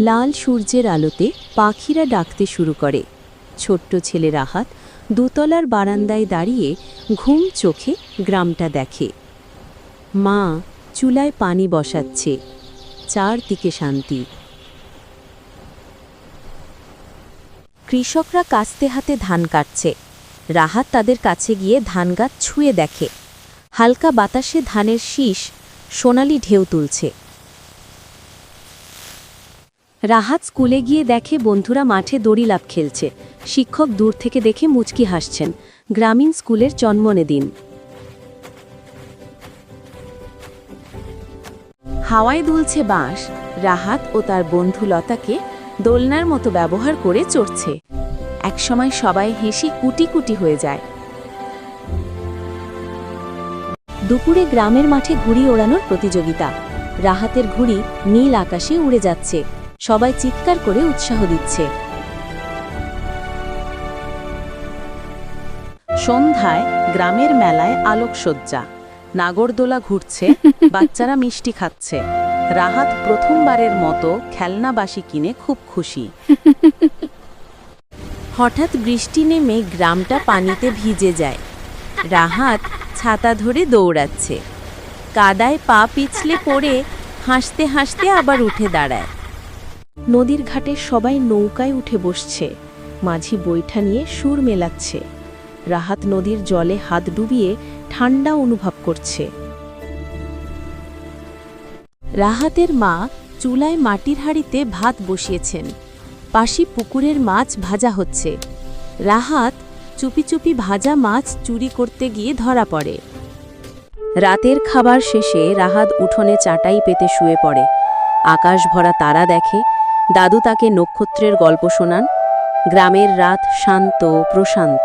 লাল সূর্যের আলোতে পাখিরা ডাকতে শুরু করে। ছোট্ট ছেলে রাহাত দোতলার বারান্দায় দাঁড়িয়ে ঘুম চোখে গ্রামটা দেখে। মা চুলায় পানি বসাচ্ছে, চারদিকে শান্তি। কৃষকরা কাস্তে হাতে ধান কাটছে। রাহাত তাদের কাছে গিয়ে ধান গাছ ছুঁয়ে দেখে। হালকা বাতাসে ধানের শীষ সোনালি ঢেউ তুলছে। রাহাত স্কুলে গিয়ে দেখে বন্ধুরা মাঠে দড়িলাফ খেলছে। শিক্ষক দূর থেকে দেখে মুচকি হাসছেন। গ্রামীণ স্কুলের জন্মদিন। হাওয়ায় দুলছে বাঁশ। রাহাত ও তার বন্ধু লতাকে দোলনার মতো ব্যবহার করে চড়ছে। একসময় সবাই হেসে কুটি কুটি হয়ে যায়। দুপুরে গ্রামের মাঠে ঘুড়ি ওড়ানোর প্রতিযোগিতা। রাহাতের ঘুড়ি নীল আকাশে উড়ে যাচ্ছে। সবাই চিৎকার করে উৎসাহ দিচ্ছে। সন্ধ্যায় গ্রামের মেলায় আলোকসজ্জা। নাগরদোলা ঘুরছে, বাচ্চারা মিষ্টি খাচ্ছে। রাহাত প্রথমবারের মতো খেলনাবাসি কিনে খুব খুশি। হঠাৎ বৃষ্টি নেমে গ্রামটা পানিতে ভিজে যায়। রাহাত ছাতা ধরে দৌড়াচ্ছে। কাদায় পা পিছলে পড়ে হাসতে হাসতে আবার উঠে দাঁড়ায়। নদীর ঘাটে সবাই নৌকায় উঠে বসছে। মাঝি বৈঠা নিয়ে সুর মেলাচ্ছে। রাহাত নদীর জলে হাত ডুবিয়ে ঠান্ডা অনুভব করছে। রাহাতের মা চুলায় মাটির হাঁড়িতে ভাত বসিয়েছেন। পাশে পুকুরের মাছ ভাজা হচ্ছে। রাহাত চুপি চুপি ভাজা মাছ চুরি করতে গিয়ে ধরা পড়ে। রাতের খাবার শেষে রাহাত উঠোনে চাটাই পেতে শুয়ে পড়ে। আকাশ ভরা তারা দেখে। দাদু তাকে নক্ষত্রের গল্প শোনান। গ্রামের রাত শান্ত প্রশান্ত।